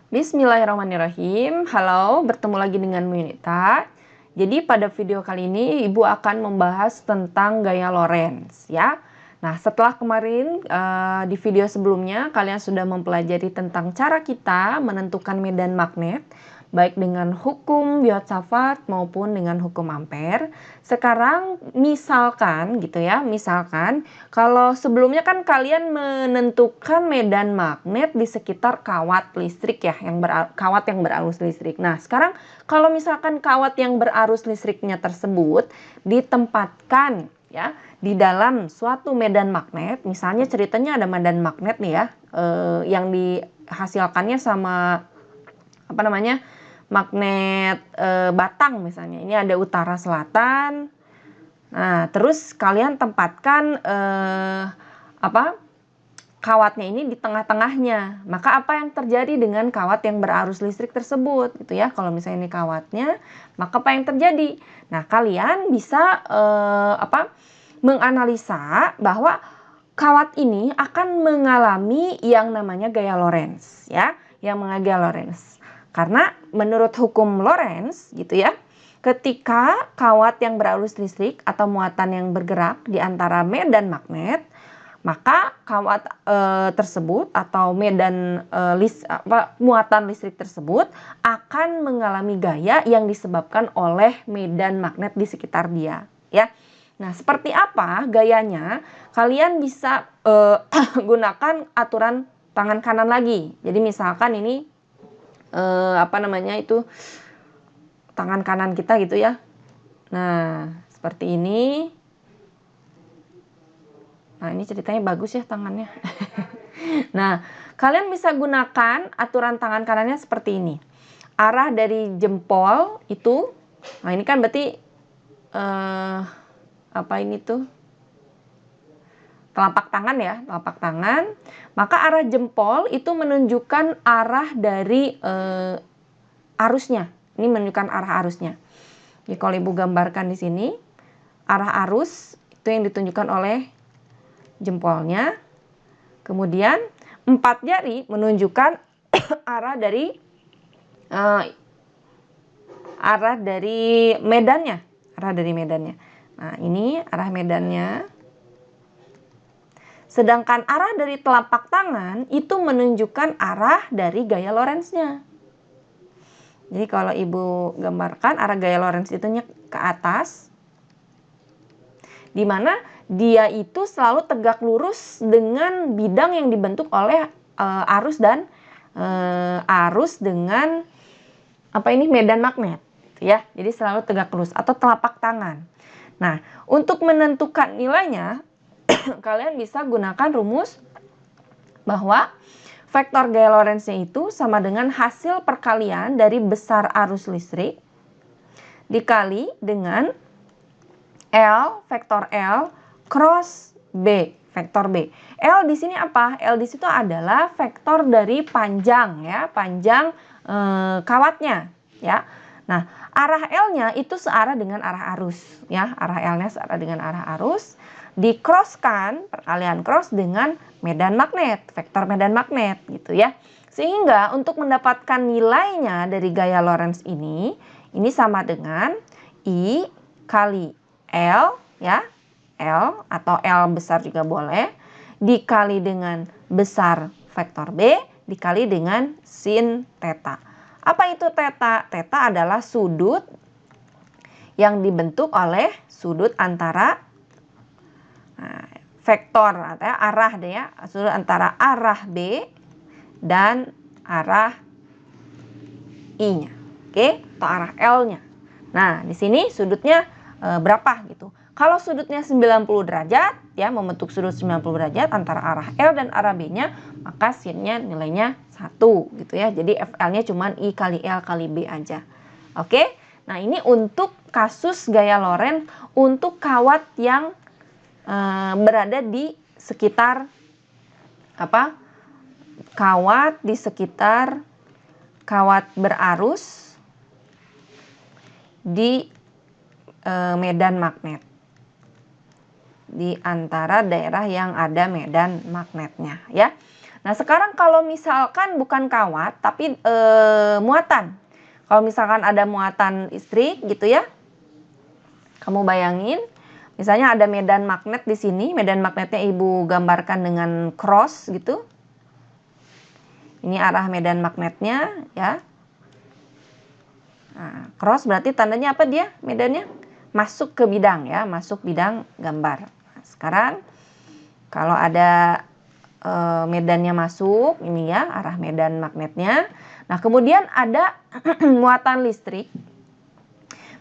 Bismillahirrahmanirrahim. Halo, bertemu lagi dengan Yunita. Jadi pada video kali ini Ibu akan membahas tentang gaya Lorentz ya. Nah, setelah kemarin di video sebelumnya kalian sudah mempelajari tentang cara kita menentukan medan magnet baik dengan hukum Biot-Savart maupun dengan hukum Ampere. Sekarang misalkan gitu ya, misalkan kalau sebelumnya kan kalian menentukan medan magnet di sekitar kawat listrik ya, kawat yang berarus listrik. Nah, sekarang kalau misalkan kawat yang berarus listriknya tersebut ditempatkan ya di dalam suatu medan magnet, misalnya ceritanya ada medan magnet nih ya, yang dihasilkannya sama apa namanya, magnet batang misalnya. Ini ada utara selatan. Nah, terus kalian tempatkan kawatnya ini di tengah-tengahnya. Maka apa yang terjadi dengan kawat yang berarus listrik tersebut gitu ya? Kalau misalnya ini kawatnya, maka apa yang terjadi? Nah, kalian bisa menganalisa bahwa kawat ini akan mengalami yang namanya gaya Lorentz ya, yang mengalami gaya Lorentz. Karena menurut hukum Lorentz gitu ya, ketika kawat yang berarus listrik atau muatan yang bergerak di antara medan magnet, maka kawat tersebut atau medan muatan listrik tersebut akan mengalami gaya yang disebabkan oleh medan magnet di sekitar dia ya. Nah, seperti apa gayanya? Kalian bisa gunakan aturan tangan kanan lagi. Jadi misalkan ini tangan kanan kita gitu ya. Nah, seperti ini. Nah, ini ceritanya bagus ya tangannya. Nah, kalian bisa gunakan aturan tangan kanannya seperti ini. Arah dari jempol itu, nah ini kan berarti telapak tangan ya, telapak tangan. Maka arah jempol itu menunjukkan arah dari arusnya. Ini menunjukkan arah arusnya. Jadi kalau Ibu gambarkan di sini, arah arus itu yang ditunjukkan oleh jempolnya. Kemudian 4 jari menunjukkan arah dari medannya, Nah, ini arah medannya. Sedangkan arah dari telapak tangan itu menunjukkan arah dari gaya Lorentz-nya. Jadi kalau Ibu gambarkan arah gaya Lorentz itu ke atas, di mana dia itu selalu tegak lurus dengan bidang yang dibentuk oleh arus dengan medan magnet ya. Jadi selalu tegak lurus atau telapak tangan. Nah, untuk menentukan nilainya kalian bisa gunakan rumus bahwa vektor gaya Lorentz-nya itu sama dengan hasil perkalian dari besar arus listrik dikali dengan L, vektor L, cross B, vektor B. L di sini apa? L di situ adalah vektor dari panjang ya, panjang kawatnya ya. Nah, arah L-nya itu searah dengan arah arus ya, arah L-nya searah dengan arah arus. Di-crosskan, perkalian cross dengan medan magnet, vektor medan magnet gitu ya. Sehingga untuk mendapatkan nilainya dari gaya Lorentz ini sama dengan I kali L ya, L atau L besar juga boleh, dikali dengan besar vektor B, dikali dengan sin theta. Apa itu theta? Theta adalah sudut yang dibentuk oleh sudut antara vektor atau arah deh ya, sudut antara arah B dan arah I-nya. Oke, atau arah L-nya. Nah, di sini sudutnya berapa gitu. Kalau sudutnya 90 derajat ya, membentuk sudut 90 derajat antara arah L dan arah B-nya, maka sin-nya nilainya 1 gitu ya. Jadi FL-nya cuma I kali L kali B aja. Oke. Nah, ini untuk kasus gaya Lorentz untuk kawat yang berada di sekitar kawat berarus di medan magnet, di antara daerah yang ada medan magnetnya ya. Nah, sekarang kalau misalkan bukan kawat, tapi muatan. Kalau misalkan ada muatan listrik gitu ya, kamu bayangin, misalnya ada medan magnet di sini, medan magnetnya Ibu gambarkan dengan cross gitu. Ini arah medan magnetnya ya. Nah, cross berarti tandanya apa dia? Medannya masuk ke bidang ya, masuk bidang gambar. Nah, sekarang kalau ada medannya masuk, ini ya arah medan magnetnya. Nah, kemudian ada muatan listrik.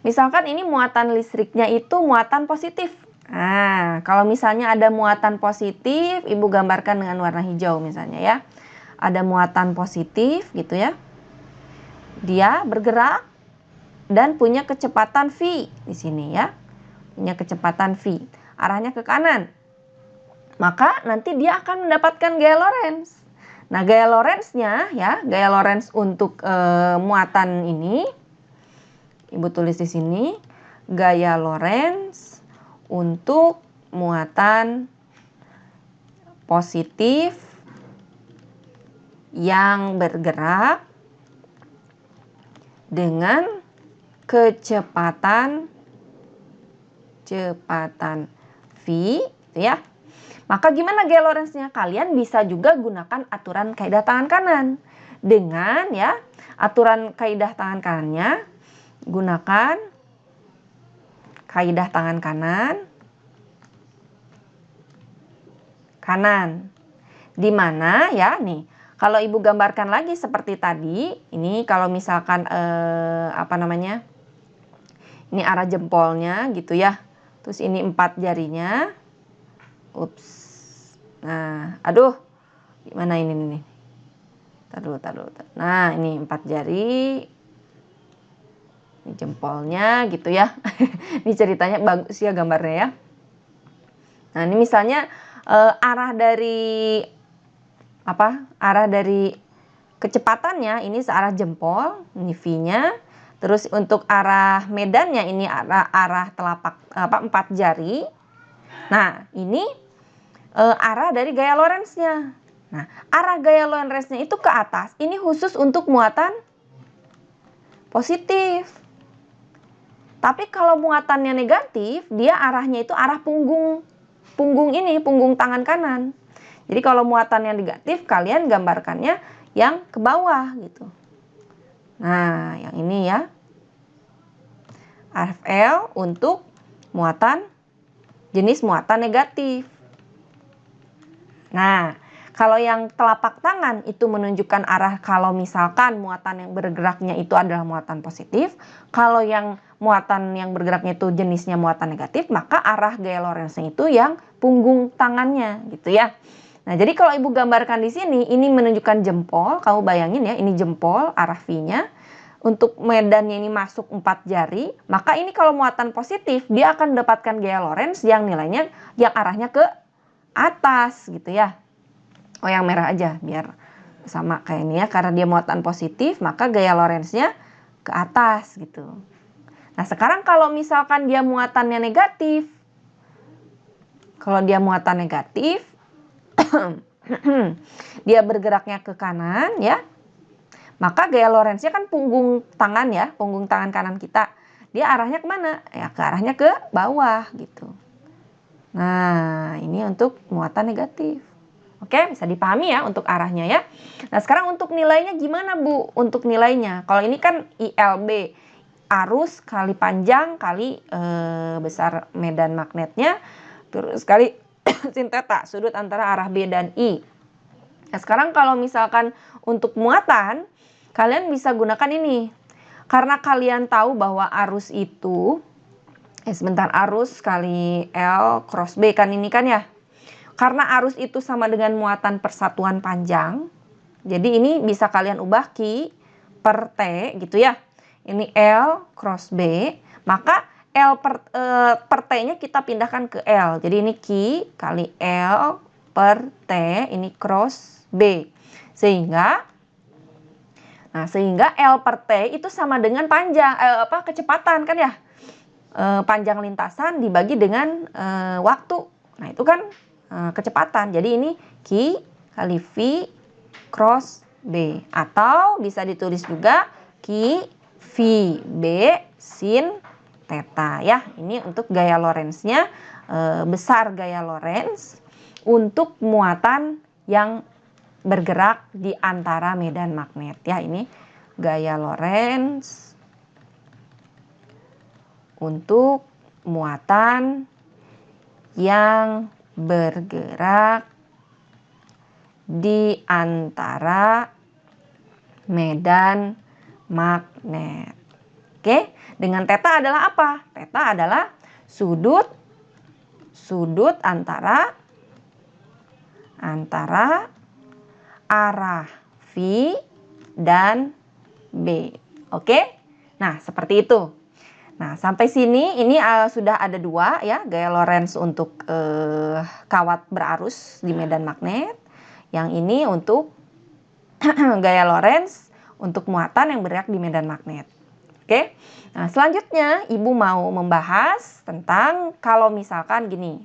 Misalkan ini muatan listriknya itu muatan positif. Nah, kalau misalnya ada muatan positif, Ibu gambarkan dengan warna hijau misalnya ya. Ada muatan positif gitu ya. Dia bergerak dan punya kecepatan V di sini ya. Punya kecepatan V. Arahnya ke kanan. Maka nanti dia akan mendapatkan gaya Lorentz. Nah, gaya Lorentz-nya ya, gaya Lorentz untuk muatan ini Ibu tulis di sini, gaya Lorentz untuk muatan positif yang bergerak dengan kecepatan V gitu ya. Maka gimana gaya Lorentz-nya? Kalian bisa juga gunakan aturan kaidah tangan kanan. Dengan ya, aturan kaidah tangan kanannya, gunakan kaidah tangan kanan. Di mana ya nih, kalau Ibu gambarkan lagi seperti tadi, ini kalau misalkan ini arah jempolnya gitu ya. Terus ini 4 jarinya. Ups. Nah, aduh. Gimana ini nih? Taruh. Nah, ini 4 jari. Ini jempolnya gitu ya. Ini ceritanya bagus ya gambarnya ya. Nah, ini misalnya arah dari kecepatannya ini searah jempol, ini V-nya. Terus untuk arah medannya ini arah telapak 4 jari. Nah, ini arah dari gaya Lorentz-nya. Nah, arah gaya Lorentz-nya itu ke atas. Ini khusus untuk muatan positif. Tapi kalau muatannya negatif, dia arahnya itu arah punggung tangan kanan. Jadi kalau muatannya negatif, kalian gambarkannya yang ke bawah gitu. Nah, yang ini ya. RFL untuk jenis muatan negatif. Nah, kalau yang telapak tangan itu menunjukkan arah kalau misalkan muatan yang bergeraknya itu adalah muatan positif. Kalau yang muatan yang bergeraknya itu jenisnya muatan negatif, maka arah gaya Lorentz-nya itu yang punggung tangannya gitu ya. Nah, jadi kalau Ibu gambarkan di sini, ini menunjukkan jempol. Kamu bayangin ya, ini jempol arah V-nya. Untuk medannya ini masuk 4 jari, maka ini kalau muatan positif, dia akan mendapatkan gaya Lorentz yang nilainya, yang arahnya ke atas gitu ya. Oh, yang merah aja biar sama kayak ini ya. Karena dia muatan positif, maka gaya Lorentz-nya ke atas gitu. Nah, sekarang kalau misalkan dia muatannya negatif. Kalau dia muatan negatif, dia bergeraknya ke kanan ya. Maka gaya Lorentz-nya kan punggung tangan ya, punggung tangan kanan kita. Dia arahnya kemana? Ya, ke arahnya ke bawah gitu. Nah, ini untuk muatan negatif. Oke, bisa dipahami ya untuk arahnya ya. Nah, sekarang untuk nilainya gimana Bu? Untuk nilainya, kalau ini kan ILB, arus kali panjang kali besar medan magnetnya, terus kali sin theta, sudut antara arah B dan I. Nah, sekarang kalau misalkan untuk muatan, kalian bisa gunakan ini. Karena kalian tahu bahwa arus itu, arus kali L cross B kan ini kan ya. Karena arus itu sama dengan muatan persatuan panjang, jadi ini bisa kalian ubah Q per T gitu ya. Ini L cross B, maka L per T-nya kita pindahkan ke L. Jadi ini Q kali L per T, ini cross B. Sehingga L per T itu sama dengan kecepatan kan ya. Panjang lintasan dibagi dengan waktu. Nah, itu kan kecepatan. Jadi ini Q kali V cross B. Atau bisa ditulis juga Q V B sin theta ya. Ini untuk gaya Lorentz-nya, besar gaya Lorentz untuk muatan yang bergerak di antara medan magnet ya. Ini gaya Lorentz untuk muatan yang bergerak di antara medan magnet. Oke, dengan theta adalah apa? Theta adalah sudut antara arah V dan B. Oke? Nah, seperti itu. Nah, sampai sini ini sudah ada dua ya, gaya Lorentz untuk kawat berarus di medan magnet. Yang ini untuk gaya Lorentz untuk muatan yang bergerak di medan magnet. Oke? Nah, selanjutnya Ibu mau membahas tentang kalau misalkan gini,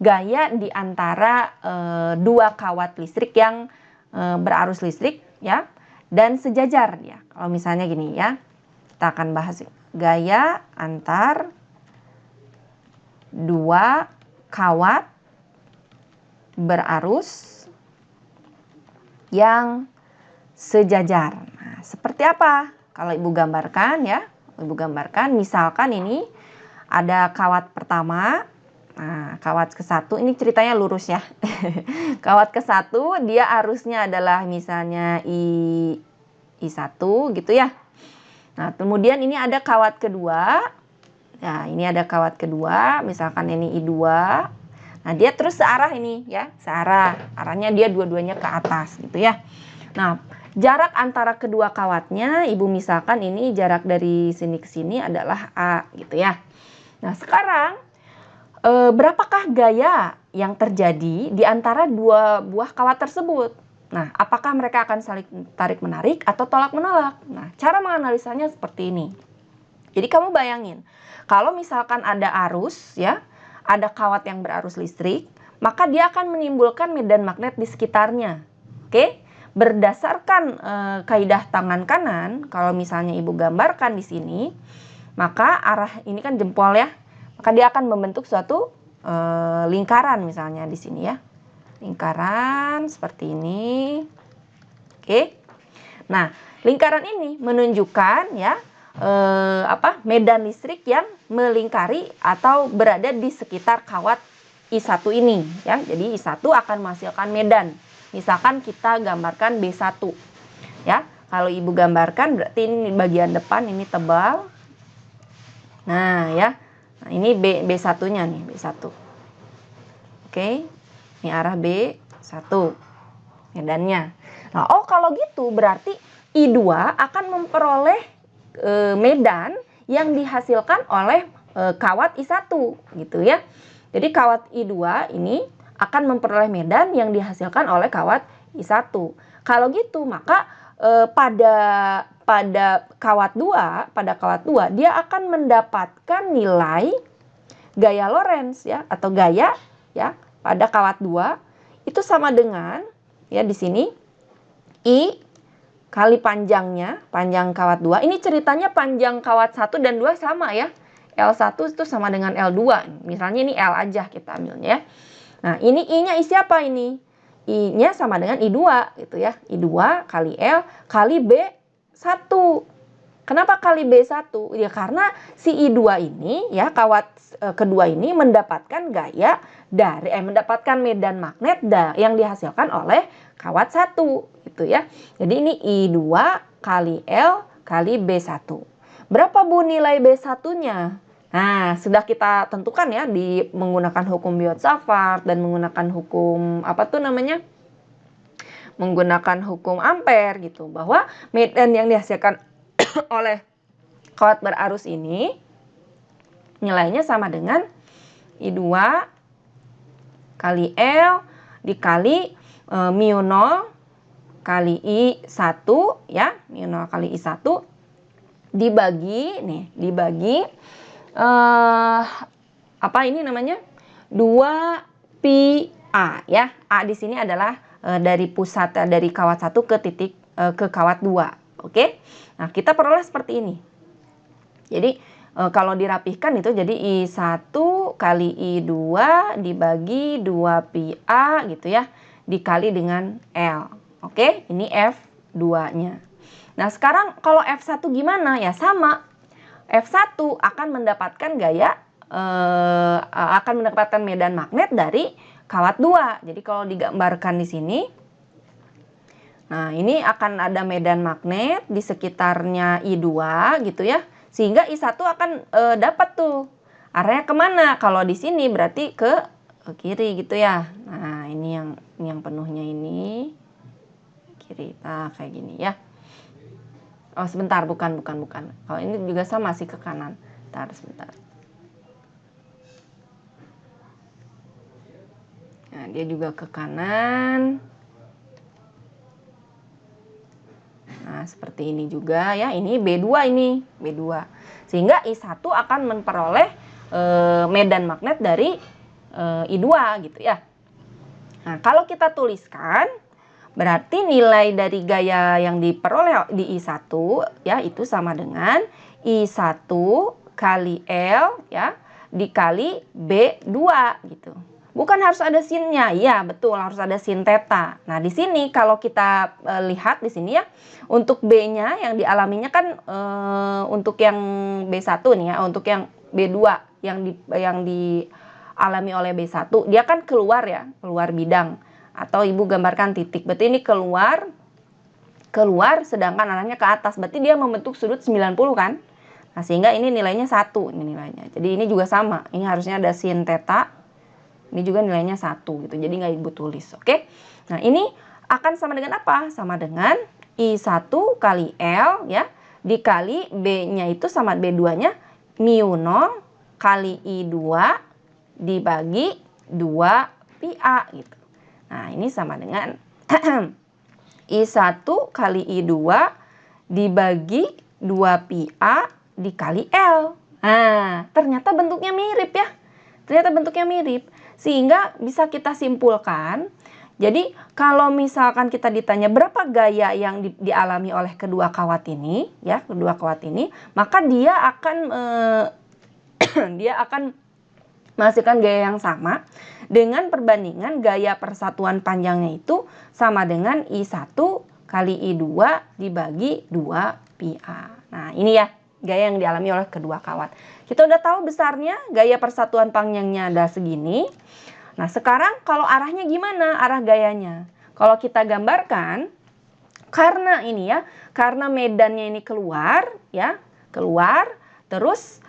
gaya di antara dua kawat listrik yang berarus listrik ya dan sejajar ya. Kalau misalnya gini ya, kita akan bahas gaya antar dua kawat berarus yang sejajar. Nah, seperti apa? Kalau Ibu gambarkan ya, Ibu gambarkan misalkan ini ada kawat pertama. Nah, kawat ke-1 ini ceritanya lurus ya. Kawat ke-1 dia arusnya adalah misalnya I1 gitu ya. Nah, kemudian ini ada kawat kedua. Nah, ini ada kawat kedua, misalkan ini I2. Nah, dia terus searah ini ya, searah. Arahnya dia dua-duanya ke atas gitu ya. Nah, jarak antara kedua kawatnya, Ibu misalkan ini jarak dari sini ke sini adalah A gitu ya. Nah, sekarang berapakah gaya yang terjadi di antara dua buah kawat tersebut? Nah, apakah mereka akan saling tarik-menarik atau tolak-menolak? Nah, cara menganalisanya seperti ini. Jadi kamu bayangin, kalau misalkan ada arus ya, ada kawat yang berarus listrik, maka dia akan menimbulkan medan magnet di sekitarnya. Oke? Berdasarkan kaidah tangan kanan, kalau misalnya Ibu gambarkan di sini, maka arah ini kan jempol ya, maka dia akan membentuk suatu lingkaran misalnya di sini ya. Lingkaran seperti ini. Oke. Nah, lingkaran ini menunjukkan ya medan listrik yang melingkari atau berada di sekitar kawat I1 ini ya. Jadi I1 akan menghasilkan medan. Misalkan kita gambarkan B1. Ya. Kalau Ibu gambarkan berarti ini bagian depan ini tebal. Nah, ya. Nah, ini B1-nya nih, B1. Oke. Ini arah B1 medannya. Nah, kalau gitu berarti I2 akan memperoleh medan yang dihasilkan oleh kawat I1 gitu ya. Jadi kawat I2 ini akan memperoleh medan yang dihasilkan oleh kawat I1. Kalau gitu maka pada kawat 2 dia akan mendapatkan nilai gaya Lorentz ya atau gaya ya pada kawat 2 itu sama dengan ya di sini I kali panjang kawat 2. Ini ceritanya panjang kawat 1 dan 2 sama ya. L1 itu sama dengan L2. Misalnya ini L aja kita ambilnya ya. Nah, ini I-nya I siapa ini? I-nya sama dengan I2 gitu ya. I2 kali L kali B1. Kenapa kali B1? Ya karena si I2 ini ya kawat kedua ini mendapatkan gaya dari mendapatkan medan magnet yang dihasilkan oleh kawat 1 gitu ya. Jadi ini I2 kali L kali B1. Berapa Bu nilai B1-nya? Nah, sudah kita tentukan ya menggunakan hukum Biot-Savart dan menggunakan hukum menggunakan hukum Ampere gitu, bahwa medan yang dihasilkan oleh kawat berarus ini nilainya sama dengan I2 kali L dikali mu 0 kali I1 ya, mu 0 kali I1 dibagi 2 pi A ya. A di sini adalah dari pusat dari kawat 1 ke titik ke kawat 2. Oke. Nah, kita peroleh seperti ini. Jadi kalau dirapihkan itu jadi I1 kali I2 dibagi 2πA gitu ya, dikali dengan L. Oke, ini F2-nya. Nah, sekarang kalau F1 gimana? Ya sama. F1 akan mendapatkan akan mendapatkan medan magnet dari kawat 2. Jadi kalau digambarkan di sini, nah ini akan ada medan magnet di sekitarnya I2 gitu ya. Sehingga I1 akan dapat tuh arahnya kemana? Kalau di sini berarti ke kiri gitu ya. Nah, ini yang penuhnya ini kiri. Nah, kayak gini ya. Oh, sebentar, bukan. Kalau ini juga sama sih ke kanan. Sebentar. Nah, dia juga ke kanan. Nah, seperti ini juga ya. Ini B2 ini, B2. Sehingga I1 akan memperoleh medan magnet dari I2 gitu ya. Nah, kalau kita tuliskan, berarti nilai dari gaya yang diperoleh di I1 ya itu sama dengan I1 kali L ya dikali B2 gitu. Bukan harus ada sinnya, iya betul harus ada sin theta. Nah, di sini kalau kita lihat di sini ya, untuk B-nya yang dialaminya kan untuk yang B1 nih ya, untuk yang B2 yang dialami oleh B1, dia kan keluar ya, keluar bidang. Atau ibu gambarkan titik, berarti ini keluar sedangkan arahnya ke atas, berarti dia membentuk sudut 90 kan. Nah, sehingga ini nilainya 1 ini nilainya. Jadi ini juga sama, ini harusnya ada sin theta, ini juga nilainya 1 gitu, jadi nggak ibu tulis. Oke. Nah, ini akan sama dengan apa? Sama dengan I1 kali L ya dikali B-nya itu sama B2 nya mu 0 kali I2 dibagi 2πA gitu. Nah, ini sama dengan I1 kali I2 dibagi 2πA dikali L. Nah, ternyata bentuknya mirip ya. Sehingga bisa kita simpulkan. Jadi, kalau misalkan kita ditanya berapa gaya yang dialami oleh kedua kawat ini, ya, maka dia akan menghasilkan gaya yang sama dengan perbandingan gaya persatuan panjangnya itu sama dengan I1 kali I2 dibagi 2πA. Nah, ini ya gaya yang dialami oleh kedua kawat. Kita udah tahu besarnya, gaya persatuan panjangnya ada segini. Nah, sekarang kalau arahnya gimana? Arah gayanya. Kalau kita gambarkan, karena ini ya, karena medannya ini keluar, terus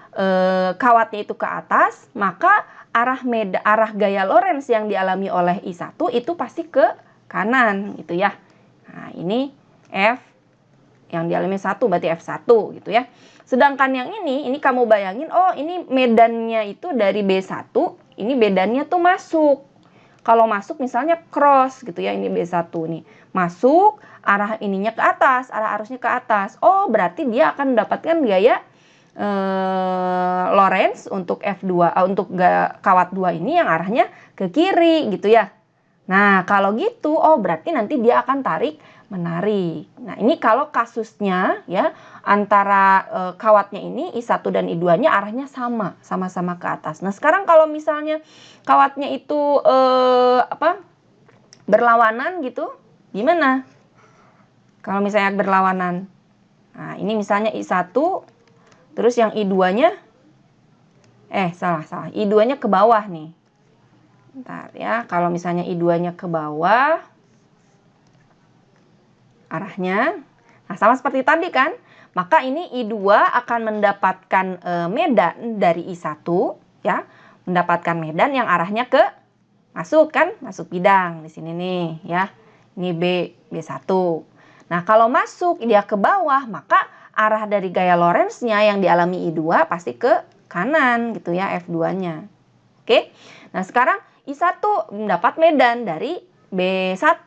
kawatnya itu ke atas, maka arah gaya Lorentz yang dialami oleh I1 itu pasti ke kanan gitu ya. Nah, ini F yang dialami 1 berarti F1 gitu ya. Sedangkan yang ini kamu bayangin, oh ini medannya itu dari B1, ini medannya tuh masuk. Kalau masuk misalnya cross gitu ya, ini B1 nih. Masuk, arah ininya ke atas, arah arusnya ke atas. Oh, berarti dia akan mendapatkan gaya Lorentz untuk F2 untuk kawat 2 ini yang arahnya ke kiri gitu ya. Nah, kalau gitu berarti nanti dia akan tarik menarik. Nah, ini kalau kasusnya ya antara kawatnya ini I1 dan I2-nya arahnya sama-sama ke atas. Nah, sekarang kalau misalnya kawatnya itu berlawanan gitu, gimana? Kalau misalnya berlawanan. Nah, ini misalnya I1 terus yang I2-nya salah. I2-nya ke bawah nih. Bentar ya, kalau misalnya I2-nya ke bawah arahnya, nah sama seperti tadi kan, maka ini I2 akan mendapatkan medan dari I1 ya, mendapatkan medan yang arahnya ke masuk bidang di sini nih ya. Ini B1. Nah, kalau masuk dia ke bawah, maka arah dari gaya Lorentz-nya yang dialami I2 pasti ke kanan gitu ya, F2-nya. Oke. Nah, sekarang I1 mendapat medan dari B1.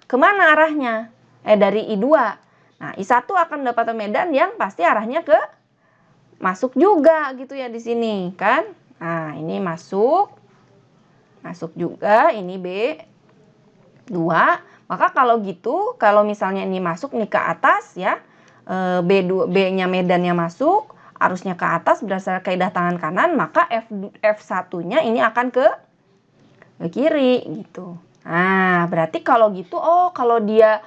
Kemana arahnya? Dari I2. Nah, I1 akan mendapatkan medan yang pasti arahnya ke masuk juga gitu ya di sini kan. Nah, ini masuk juga, ini B2. Maka kalau gitu, kalau misalnya ini masuk nih ke atas ya, B2B-nya medannya masuk, arusnya ke atas berdasarkan kaidah tangan kanan, maka F1-nya ini akan ke kiri gitu. Nah, berarti kalau gitu, kalau dia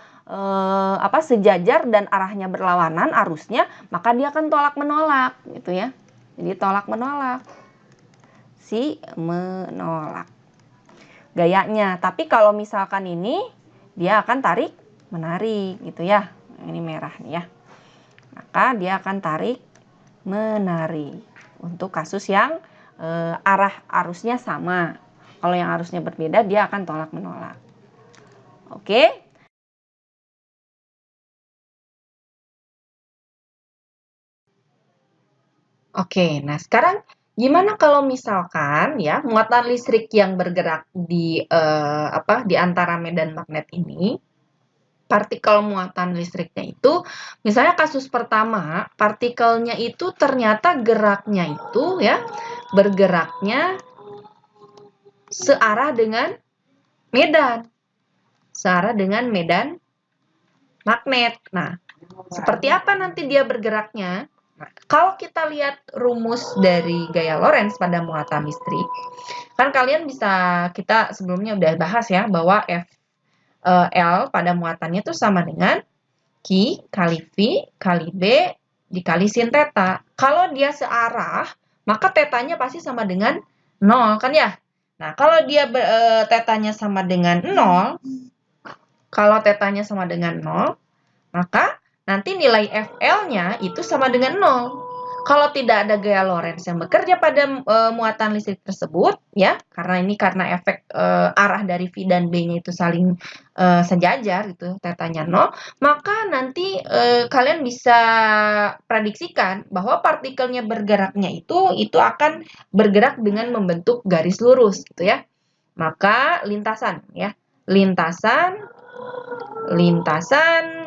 sejajar dan arahnya berlawanan arusnya, maka dia akan tolak menolak gitu ya. Jadi tolak menolak. Si menolak gayanya. Tapi kalau misalkan ini dia akan tarik menarik gitu ya. Ini merah nih ya. Maka dia akan tarik menarik untuk kasus yang arah arusnya sama. Kalau yang arusnya berbeda dia akan tolak menolak. Oke? Oke, nah sekarang gimana kalau misalkan ya muatan listrik yang bergerak di antara medan magnet ini, partikel muatan listriknya itu, misalnya kasus pertama, partikelnya itu ternyata geraknya itu ya bergeraknya searah dengan medan, searah dengan medan magnet. Nah, seperti apa nanti dia bergeraknya? Nah, kalau kita lihat rumus dari gaya Lorentz pada muatan listrik, kan kalian kita sebelumnya udah bahas ya, bahwa L pada muatannya itu sama dengan Q kali V kali B dikali sin theta. Kalau dia searah, maka tetanya pasti sama dengan 0, kan ya? Nah, kalau dia tetanya sama dengan 0, kalau tetanya sama dengan 0, maka nanti nilai FL-nya itu sama dengan 0. Kalau tidak ada gaya Lorentz yang bekerja pada muatan listrik tersebut, ya, karena efek arah dari V dan B-nya itu saling sejajar, gitu, tetanya 0, maka nanti kalian bisa prediksikan bahwa partikelnya bergeraknya itu akan bergerak dengan membentuk garis lurus, gitu ya. Maka lintasan, ya, lintasan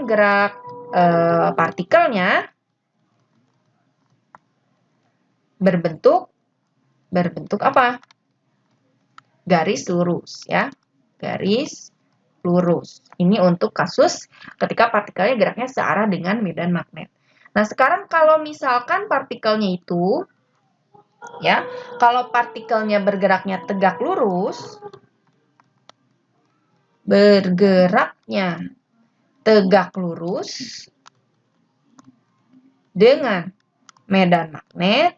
gerak partikelnya berbentuk apa? Garis lurus ya. Garis lurus. Ini untuk kasus ketika partikelnya geraknya searah dengan medan magnet. Nah, sekarang kalau misalkan partikelnya itu ya, kalau partikelnya bergeraknya tegak lurus, dengan medan magnet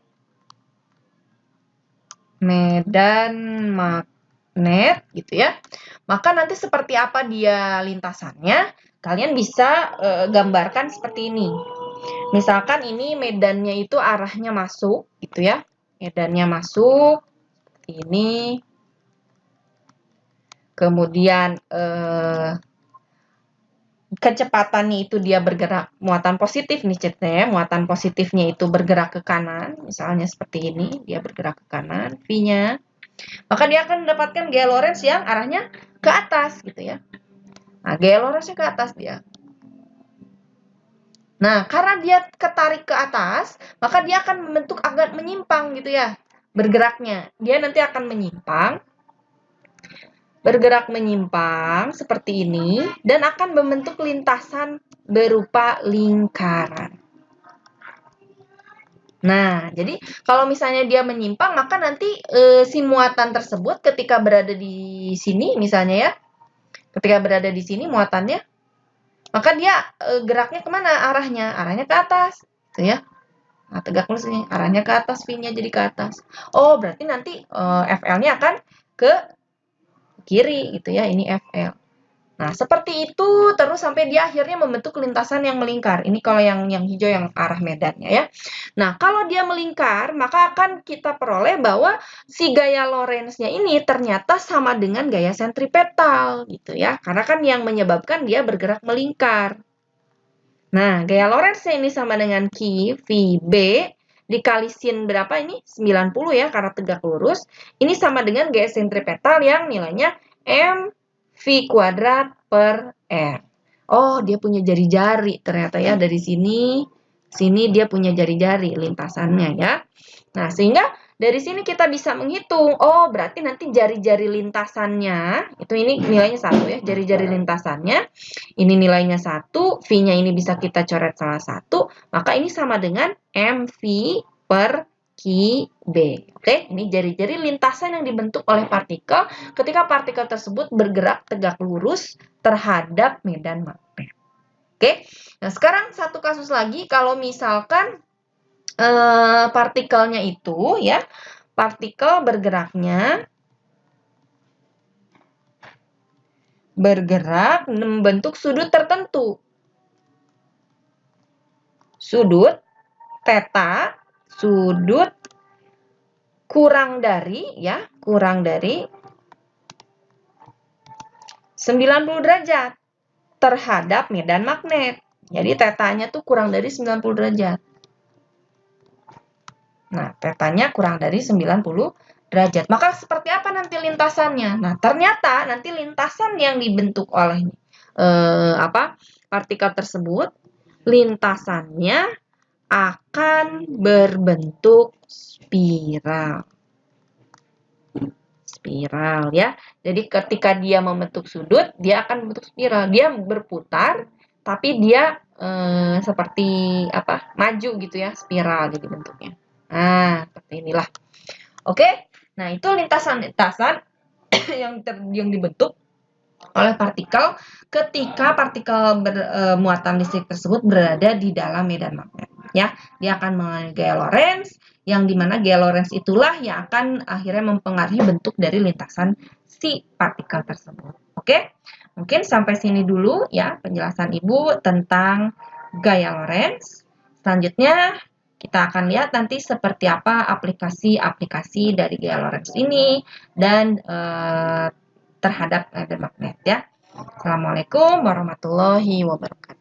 gitu ya. Maka nanti seperti apa dia lintasannya, kalian bisa gambarkan seperti ini. Misalkan ini medannya itu arahnya masuk gitu ya. Medannya masuk seperti ini. Kemudian kecepatannya itu dia bergerak muatan positif nih ceritanya, muatan positifnya itu bergerak ke kanan, misalnya seperti ini, dia bergerak ke kanan, V-nya. Maka dia akan mendapatkan gaya Lorentz yang arahnya ke atas gitu ya. Nah, gaya Lorentz-nya ke atas dia. Nah, karena dia ketarik ke atas, maka dia akan membentuk agak menyimpang gitu ya, bergeraknya. Dia nanti akan menyimpang, bergerak menyimpang seperti ini, dan akan membentuk lintasan berupa lingkaran. Nah, jadi kalau misalnya dia menyimpang, maka nanti si muatan tersebut ketika berada di sini, misalnya ya, ketika berada di sini muatannya, maka dia geraknya kemana arahnya? Arahnya ke atas, gitu ya. Nah, tegak lurus nih, arahnya ke atas, V-nya jadi ke atas. Oh, berarti nanti FL-nya akan ke kiri gitu ya, ini FL. Nah, seperti itu terus sampai dia akhirnya membentuk lintasan yang melingkar. Ini kalau yang hijau yang arah medannya ya. Nah, kalau dia melingkar, maka akan kita peroleh bahwa si gaya Lorentz-nya ini ternyata sama dengan gaya sentripetal gitu ya. Karena kan yang menyebabkan dia bergerak melingkar. Nah, gaya Lorentz-nya ini sama dengan Q V B dikali sin berapa ini? 90 ya, karena tegak lurus. Ini sama dengan gaya sentripetal yang nilainya M V kuadrat per R. Oh, dia punya jari-jari ternyata ya. Dari sini dia punya jari-jari lintasannya ya. Nah, sehingga Dari sini kita bisa menghitung, oh berarti nanti jari-jari lintasannya, itu ini nilainya 1 ya, jari-jari lintasannya, ini nilainya 1, V-nya ini bisa kita coret salah satu, maka ini sama dengan MV per QB. Oke, ini jari-jari lintasan yang dibentuk oleh partikel ketika partikel tersebut bergerak tegak lurus terhadap medan magnet. Oke, nah sekarang satu kasus lagi, kalau misalkan partikelnya itu ya, partikel bergerak membentuk sudut tertentu. Sudut theta, sudut kurang dari 90 derajat terhadap medan magnet. Jadi tetanya tuh kurang dari 90 derajat. Nah, tetanya kurang dari 90 derajat. Maka seperti apa nanti lintasannya? Nah, ternyata nanti lintasan yang dibentuk oleh partikel tersebut, lintasannya akan berbentuk spiral. Spiral ya. Jadi ketika dia membentuk sudut, dia akan membentuk spiral. Dia berputar, tapi dia seperti maju gitu ya, spiral jadi bentuknya. Nah, seperti inilah. Oke, nah itu lintasan-lintasan yang dibentuk oleh partikel ketika partikel muatan listrik tersebut berada di dalam medan magnet. Ya, dia akan mengalami gaya Lorentz, yang dimana gaya Lorentz itulah yang akan akhirnya mempengaruhi bentuk dari lintasan si partikel tersebut. Oke, mungkin sampai sini dulu ya penjelasan Ibu tentang gaya Lorentz. Selanjutnya kita akan lihat nanti seperti apa aplikasi-aplikasi dari gaya Lorentz ini dan terhadap medan magnet ya. Assalamualaikum warahmatullahi wabarakatuh.